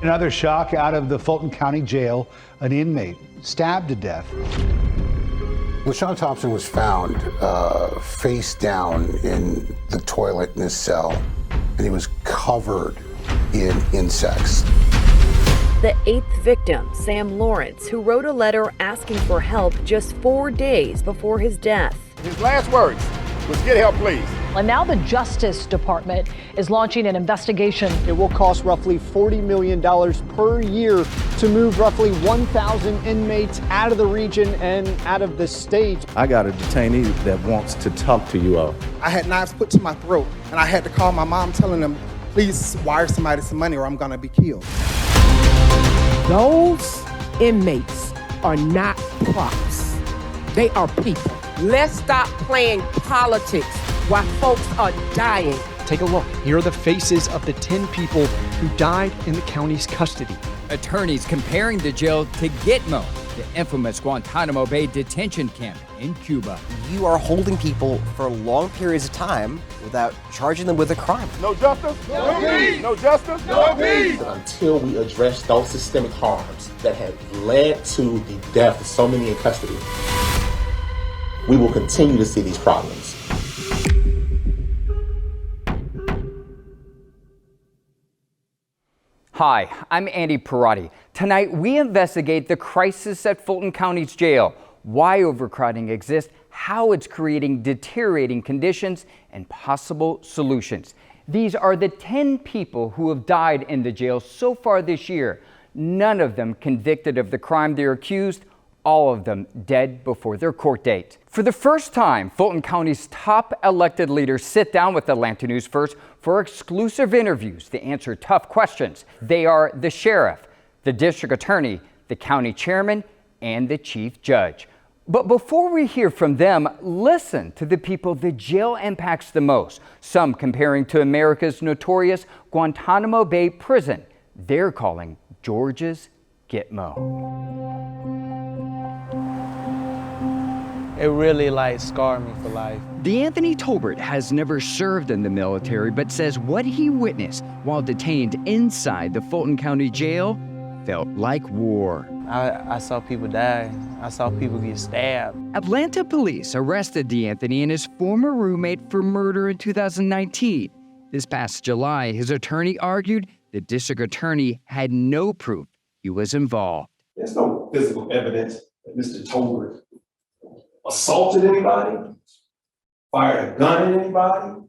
Another shock out of the Fulton County Jail, an inmate stabbed to death. LaShawn Thompson was found face down in the toilet in his cell, and he was covered in insects. The 8th victim, Sam Lawrence, who wrote a letter asking for help just 4 days before his death. His last words was, "Get help, please." And now the Justice Department is launching an investigation. It will cost roughly $40 million per year to move roughly 1,000 inmates out of the region and out of the state. I got a detainee that wants to talk to you all. I had knives put to my throat, and I had to call my mom telling them, please wire somebody some money or I'm gonna be killed. Those inmates are not props. They are people. Let's stop playing politics while folks are dying. Take a look. Here are the faces of the 10 people who died in the county's custody. Attorneys comparing the jail to Gitmo, the infamous Guantanamo Bay detention camp in Cuba. You are holding people for long periods of time without charging them with a crime. No justice, no peace. No justice, no peace. Until we address those systemic harms that have led to the death of so many in custody, we will continue to see these problems. Hi, I'm Andy Perotti. Tonight, we investigate the crisis at Fulton County's jail, why overcrowding exists, how it's creating deteriorating conditions, and possible solutions. These are the 10 people who have died in the jail so far this year. None of them convicted of the crime they're accused, all of them dead before their court date. For the first time, Fulton County's top elected leaders sit down with Atlanta News First for exclusive interviews to answer tough questions. They are the sheriff, the district attorney, the county chairman, and the chief judge. But before we hear from them, listen to the people the jail impacts the most, some comparing to America's notorious Guantanamo Bay prison. They're calling Georgia's Gitmo. It really scarred me for life. D'Anthony Tolbert has never served in the military, but says what he witnessed while detained inside the Fulton County Jail felt like war. I saw people die. I saw people get stabbed. Atlanta police arrested D'Anthony and his former roommate for murder in 2019. This past July, his attorney argued the district attorney had no proof he was involved. There's no physical evidence that Mr. Tolbert assaulted anybody, fired a gun at anybody,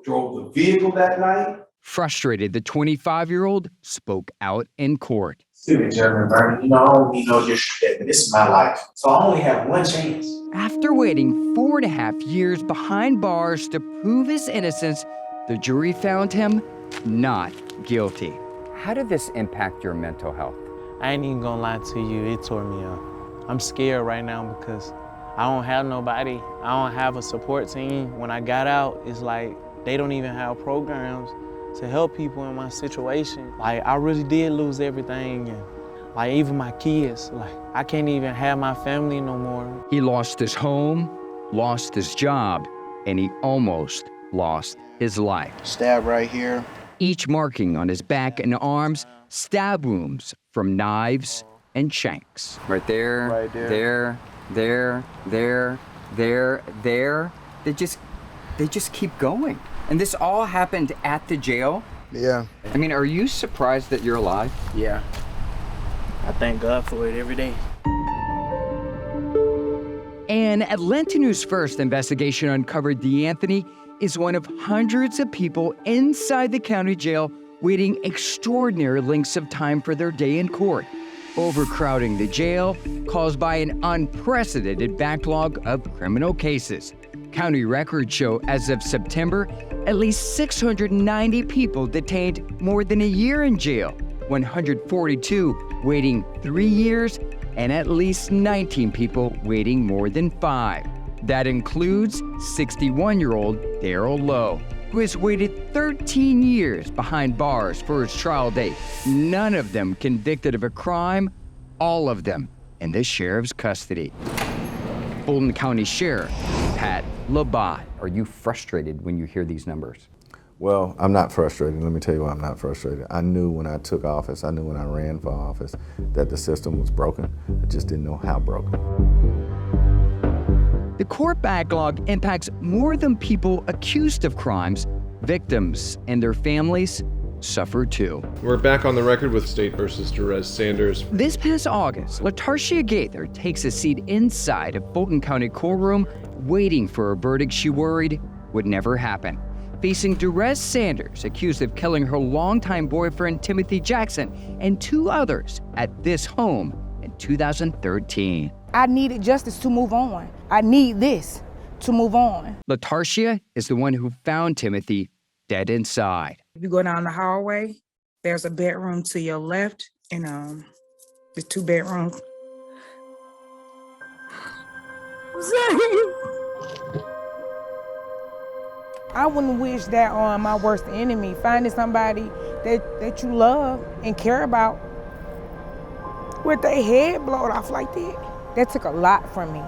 drove the vehicle that night. Frustrated, the 25-year-old spoke out in court. Excuse me, Chairman Vernon, I don't need no disrespect, but this is my life, so I only have one chance. After waiting 4.5 years behind bars to prove his innocence, the jury found him not guilty. How did this impact your mental health? I ain't even gonna lie to you, it tore me up. I'm scared right now because I don't have nobody. I don't have a support team. When I got out, it's like they don't even have programs to help people in my situation. I really did lose everything, and even my kids. I can't even have my family no more. He lost his home, lost his job, and he almost lost his life. Stab right here. Each marking on his back and arms, stab wounds from knives and shanks. Right there, right there. there. They just keep going. And this all happened at the jail? Yeah. I mean, are you surprised that you're alive? Yeah. I thank God for it every day. An Atlanta News First investigation uncovered D'Anthony is one of hundreds of people inside the county jail waiting extraordinary lengths of time for their day in court. Overcrowding the jail caused by an unprecedented backlog of criminal cases. County records show as of September, at least 690 people detained more than a year in jail, 142 waiting 3 years, and at least 19 people waiting more than 5. That includes 61-year-old Darrell Lowe, who has waited 13 years behind bars for his trial date. None of them convicted of a crime, all of them in the sheriff's custody. Fulton County Sheriff Pat Labat. Are you frustrated when you hear these numbers? Well, I'm not frustrated. Let me tell you why I'm not frustrated. I knew when I took office, I knew when I ran for office that the system was broken. I just didn't know how broken. The court backlog impacts more than people accused of crimes. Victims and their families suffer too. We're back on the record with State versus Jerez Sanders. This past August, Latarcia Gaither takes a seat inside a Fulton County courtroom, waiting for a verdict she worried would never happen. Facing Jerez Sanders, accused of killing her longtime boyfriend Timothy Jackson and 2 others at this home in 2013. I needed justice to move on. I need this to move on. Latarcia is the one who found Timothy dead inside. If you go down the hallway, there's a bedroom to your left and the 2 bedrooms. I wouldn't wish that on my worst enemy, finding somebody that you love and care about with their head blown off like that. That took a lot from me.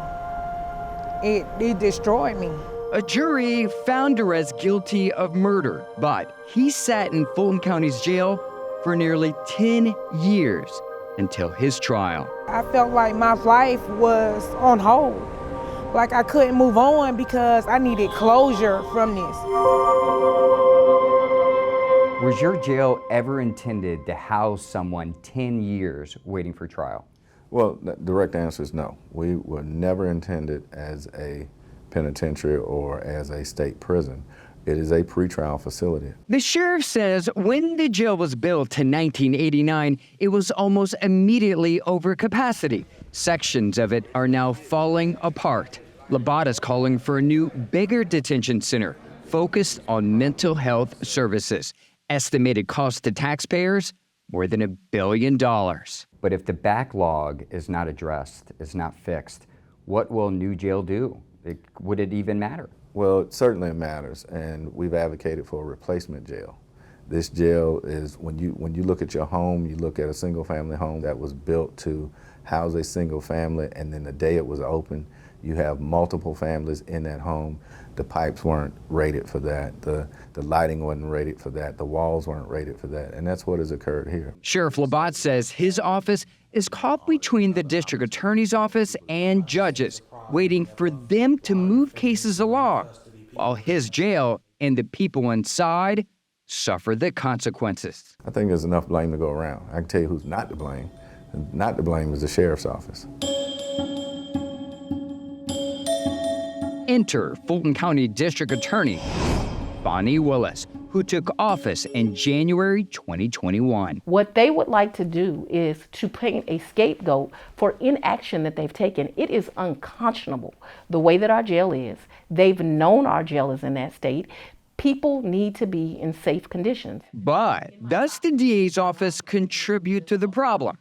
It destroyed me. A jury found Jerez guilty of murder, but he sat in Fulton County's jail for nearly 10 years until his trial. I felt like my life was on hold. Like I couldn't move on because I needed closure from this. Was your jail ever intended to house someone 10 years waiting for trial? Well, the direct answer is no. We were never intended as a penitentiary or as a state prison. It is a pretrial facility. The sheriff says when the jail was built in 1989, it was almost immediately over capacity. Sections of it are now falling apart. Labata's calling for a new, bigger detention center focused on mental health services. Estimated cost to taxpayers, more than $1 billion. But if the backlog is not addressed, is not fixed, what will new jail do? Would it even matter? Well, it certainly matters, and we've advocated for a replacement jail. This jail is, when you look at your home, you look at a single family home that was built to house a single family, and then the day it was open, you have multiple families in that home. The pipes weren't rated for that. The lighting wasn't rated for that. The walls weren't rated for that. And that's what has occurred here. Sheriff Labat says his office is caught between the district attorney's office and judges, waiting for them to move cases along, while his jail and the people inside suffer the consequences. I think there's enough blame to go around. I can tell you who's not to blame. Not to blame is the sheriff's office. Enter Fulton County District Attorney Bonnie Willis, who took office in January 2021. What they would like to do is to paint a scapegoat for inaction that they've taken. It is unconscionable the way that our jail is. They've known our jail is in that state. People need to be in safe conditions. But does the DA's office contribute to the problem?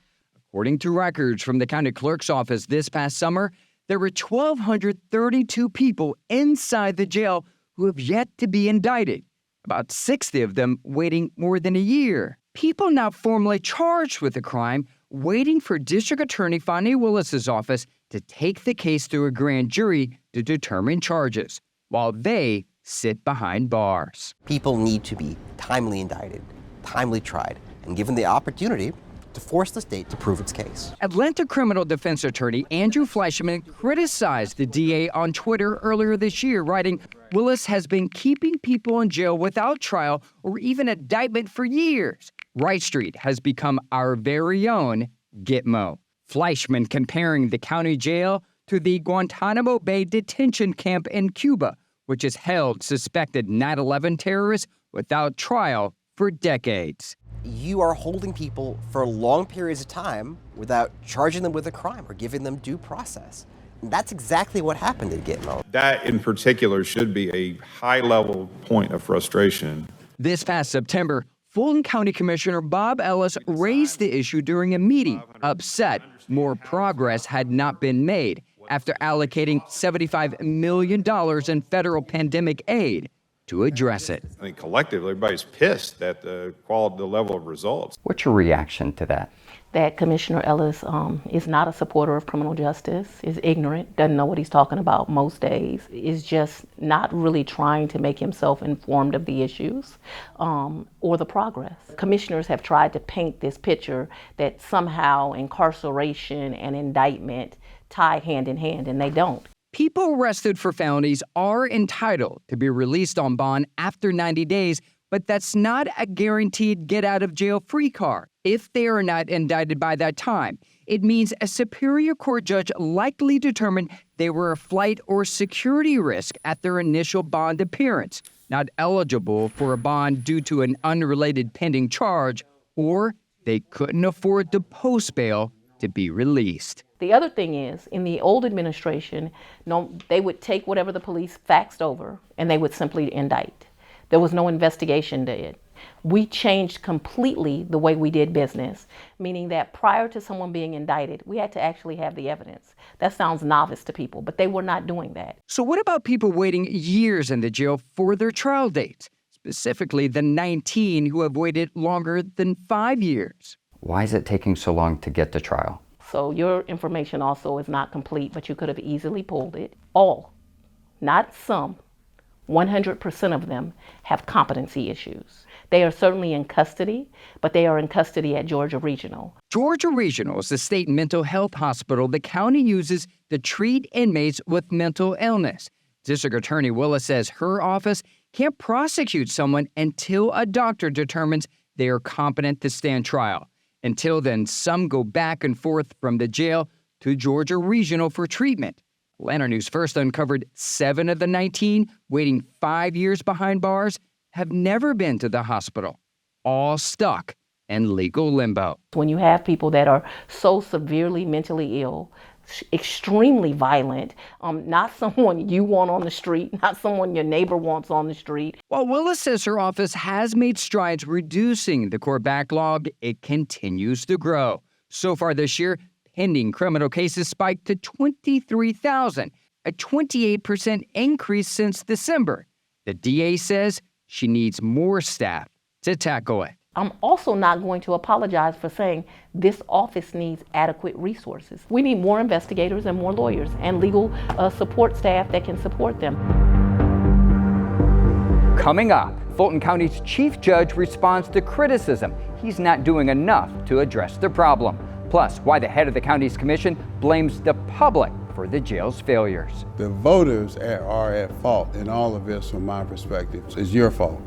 According to records from the county clerk's office this past summer, there were 1,232 people inside the jail who have yet to be indicted, about 60 of them waiting more than a year. People not formally charged with the crime, waiting for District Attorney Bonnie Willis's office to take the case through a grand jury to determine charges, while they sit behind bars. People need to be timely indicted, timely tried, and given the opportunity to force the state to prove its case. Atlanta criminal defense attorney Andrew Fleischman criticized the DA on Twitter earlier this year, writing, "Willis has been keeping people in jail without trial or even indictment for years. Wright Street has become our very own Gitmo." Fleischman comparing the county jail to the Guantanamo Bay detention camp in Cuba, which has held suspected 9/11 terrorists without trial for decades. You are holding people for long periods of time without charging them with a crime or giving them due process. And that's exactly what happened at Gitmo. That in particular should be a high-level point of frustration. This past September, Fulton County Commissioner Bob Ellis raised the issue during a meeting, upset more progress had not been made after allocating $75 million in federal pandemic aid. to address it. I think collectively, everybody's pissed at the quality, the level of results. What's your reaction to that? That Commissioner Ellis is not a supporter of criminal justice, is ignorant, doesn't know what he's talking about most days, is just not really trying to make himself informed of the issues or the progress. Commissioners have tried to paint this picture that somehow incarceration and indictment tie hand in hand, and they don't. People arrested for felonies are entitled to be released on bond after 90 days, but that's not a guaranteed get-out-of-jail-free card. If they are not indicted by that time, it means a Superior Court judge likely determined they were a flight or security risk at their initial bond appearance, not eligible for a bond due to an unrelated pending charge, or they couldn't afford to post bail to be released. The other thing is, in the old administration, they would take whatever the police faxed over and they would simply indict. There was no investigation did. We changed completely the way we did business, meaning that prior to someone being indicted, we had to actually have the evidence. That sounds novice to people, but they were not doing that. So what about people waiting years in the jail for their trial dates, specifically the 19 who have waited longer than 5 years? Why is it taking so long to get to trial? So your information also is not complete, but you could have easily pulled it. All, not some, 100% of them have competency issues. They are certainly in custody, but they are in custody at Georgia Regional. Georgia Regional is the state mental health hospital the county uses to treat inmates with mental illness. District Attorney Willis says her office can't prosecute someone until a doctor determines they are competent to stand trial. Until then, some go back and forth from the jail to Georgia Regional for treatment. Atlanta News first uncovered 7 of the 19 waiting 5 years behind bars have never been to the hospital, all stuck in legal limbo. When you have people that are so severely mentally ill, extremely violent, not someone you want on the street, not someone your neighbor wants on the street. While Willis says her office has made strides reducing the court backlog, it continues to grow. So far this year, pending criminal cases spiked to 23,000, a 28% increase since December. The DA says she needs more staff to tackle it. I'm also not going to apologize for saying this office needs adequate resources. We need more investigators and more lawyers and legal support staff that can support them. Coming up, Fulton County's chief judge responds to criticism. He's not doing enough to address the problem. Plus, why the head of the county's commission blames the public for the jail's failures. The voters are at fault in all of this from my perspective. It's your fault.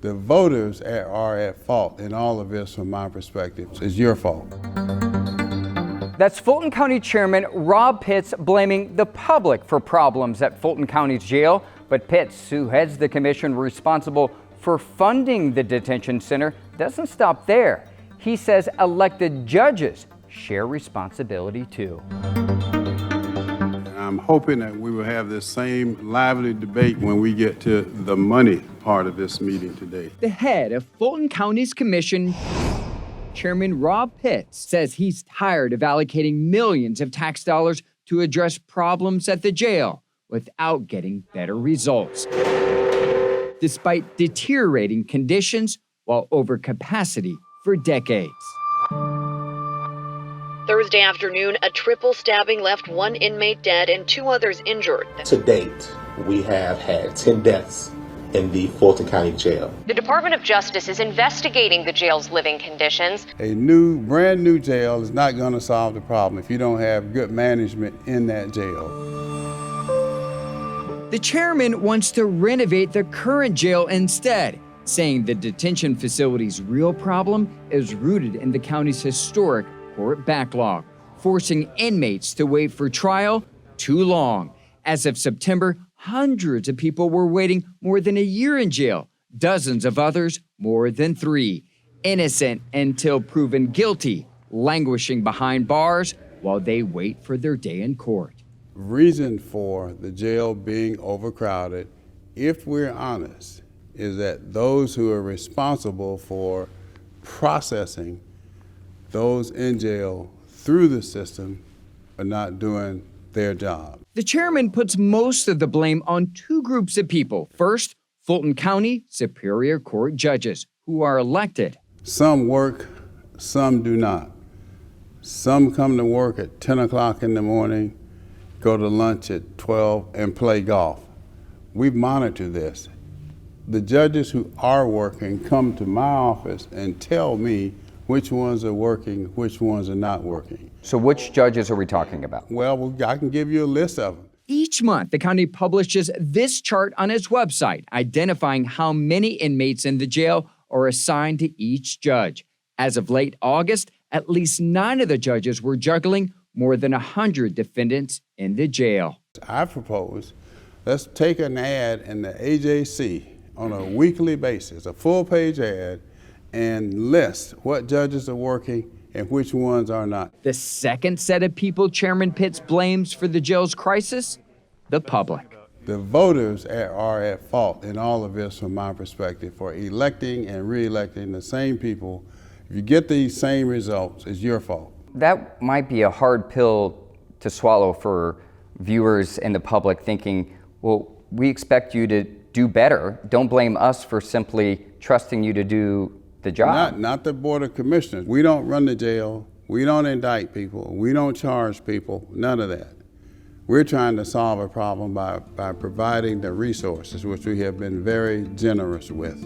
The voters are at fault in all of this from my perspective. It's your fault. That's Fulton County Chairman Rob Pitts blaming the public for problems at Fulton County's jail. But Pitts, who heads the commission responsible for funding the detention center, doesn't stop there. He says elected judges share responsibility too. I'm hoping that we will have this same lively debate when we get to the money part of this meeting today. The head of Fulton County's commission, Chairman Rob Pitts, says he's tired of allocating millions of tax dollars to address problems at the jail without getting better results, despite deteriorating conditions while over capacity for decades. Thursday afternoon, a triple stabbing left 1 inmate dead and 2 others injured. To date, we have had 10 deaths in the Fulton County Jail. The Department of Justice is investigating the jail's living conditions. A brand new jail is not going to solve the problem if you don't have good management in that jail. The chairman wants to renovate the current jail instead, saying the detention facility's real problem is rooted in the county's historic court backlog, forcing inmates to wait for trial too long. As of September, hundreds of people were waiting more than a year in jail, dozens of others more than 3. Innocent until proven guilty, languishing behind bars while they wait for their day in court. Reason for the jail being overcrowded, if we're honest, is that those who are responsible for processing those in jail through the system are not doing their job. The chairman puts most of the blame on two groups of people. First, Fulton County Superior Court judges who are elected. Some work, some do not. Some come to work at 10 o'clock in the morning, go to lunch at 12, and play golf. We monitor this. The judges who are working come to my office and tell me which ones are working, which ones are not working. So which judges are we talking about? Well, I can give you a list of them. Each month, the county publishes this chart on its website, identifying how many inmates in the jail are assigned to each judge. As of late August, at least 9 of the judges were juggling more than 100 defendants in the jail. I propose, let's take an ad in the AJC on a weekly basis, a full-page ad, and list what judges are working and which ones are not. The second set of people Chairman Pitts blames for the jail's crisis, the public. The voters are at fault in all of this from my perspective for electing and re-electing the same people. If you get these same results, it's your fault. That might be a hard pill to swallow for viewers and the public thinking, well, we expect you to do better. Don't blame us for simply trusting you to do the job. Not the Board of Commissioners. We don't run the jail. We don't indict people. We don't charge people. None of that. We're trying to solve a problem by providing the resources, which we have been very generous with.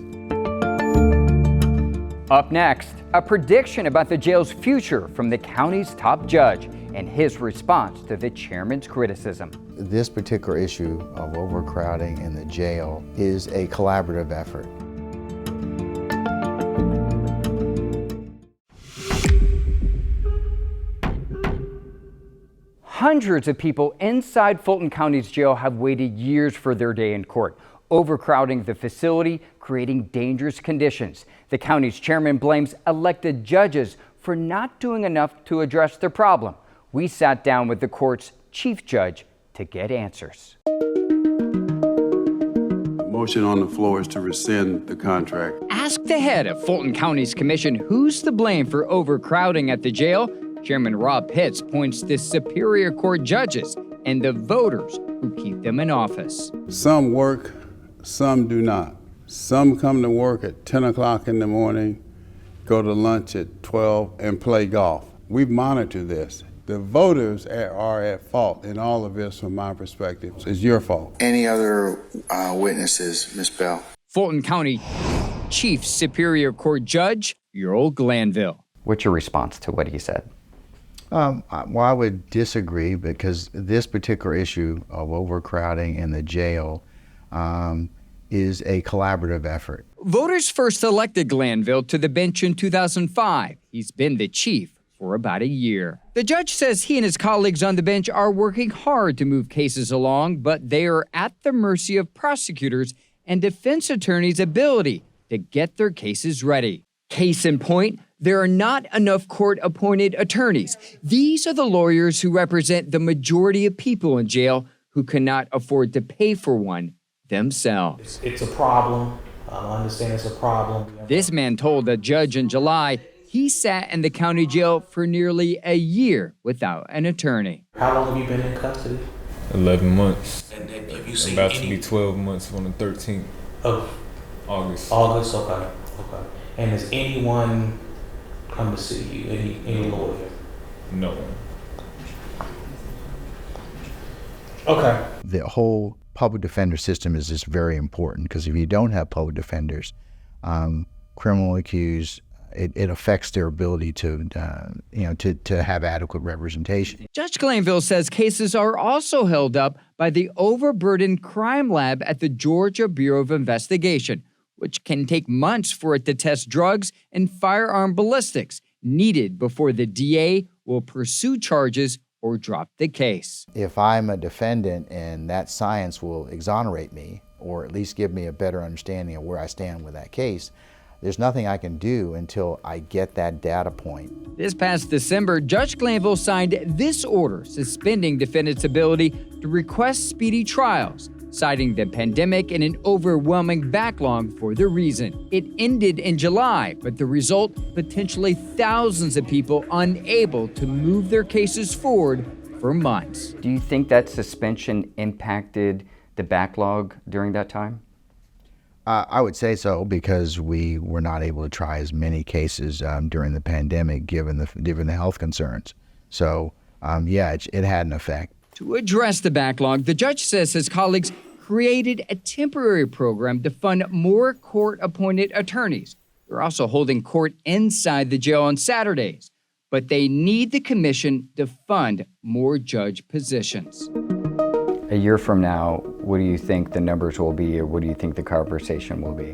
Up next, a prediction about the jail's future from the county's top judge and his response to the chairman's criticism. This particular issue of overcrowding in the jail is a collaborative effort. Hundreds of people inside Fulton County's jail have waited years for their day in court, overcrowding the facility, creating dangerous conditions. The county's chairman blames elected judges for not doing enough to address the problem. We sat down with the court's chief judge to get answers. Motion on the floor is to rescind the contract. Ask the head of Fulton County's commission who's to blame for overcrowding at the jail. Chairman Rob Pitts points to Superior Court judges and the voters who keep them in office. Some work, some do not. Some come to work at 10 o'clock in the morning, go to lunch at 12, and play golf. We monitor this. The voters are at fault in all of this from my perspective. It's your fault. Any other witnesses, Ms. Bell? Fulton County Chief Superior Court Judge Earl Glanville. What's your response to what he said? Well, I would disagree because this particular issue of overcrowding in the jail is a collaborative effort. Voters first elected Glanville to the bench in 2005. He's been the chief for about a year. The judge says he and his colleagues on the bench are working hard to move cases along, but they are at the mercy of prosecutors and defense attorneys' ability to get their cases ready. Case in point, there are not enough court-appointed attorneys. These are the lawyers who represent the majority of people in jail who cannot afford to pay for one themselves. It's a problem. I understand it's a problem. This man told a judge in July he sat in the county jail for nearly a year without an attorney. How long have you been in custody? 11 months. And have you seen about to be 12 months on the 13th of August. August, okay. And has anyone come to see you, any lawyer? No. Okay. The whole public defender system is just very important because if you don't have public defenders, criminal accused, it affects their ability to have adequate representation. Judge Glanville says cases are also held up by the overburdened crime lab at the Georgia Bureau of Investigation, which can take months for it to test drugs and firearm ballistics needed before the DA will pursue charges or drop the case. If I'm a defendant and that science will exonerate me, or at least give me a better understanding of where I stand with that case, there's nothing I can do until I get that data point. This past December, Judge Glanville signed this order suspending defendants' ability to request speedy trials citing the pandemic and an overwhelming backlog for the reason. It ended in July, but the result, potentially thousands of people unable to move their cases forward for months. Do you think that suspension impacted the backlog during that time? I would say so, because we were not able to try as many cases during the pandemic, given the health concerns. So, yeah, it had an effect. To address the backlog, the judge says his colleagues created a temporary program to fund more court-appointed attorneys. They're also holding court inside the jail on Saturdays, but they need the commission to fund more judge positions. A year from now, what do you think the numbers will be, or what do you think the conversation will be?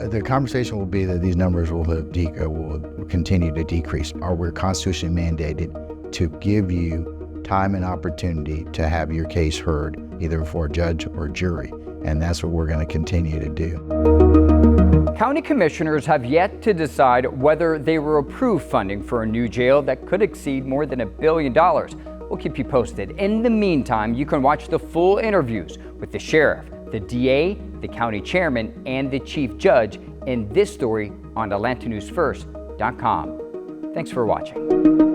The conversation will be that these numbers will continue to decrease. We're constitutionally mandated to give you time and opportunity to have your case heard, either before a judge or jury, and that's what we're going to continue to do. County commissioners have yet to decide whether they will approve funding for a new jail that could exceed more than $1 billion. We'll keep you posted. In the meantime, you can watch the full interviews with the sheriff, the DA, the county chairman, and the chief judge in this story on AtlantaNewsFirst.com. Thanks for watching.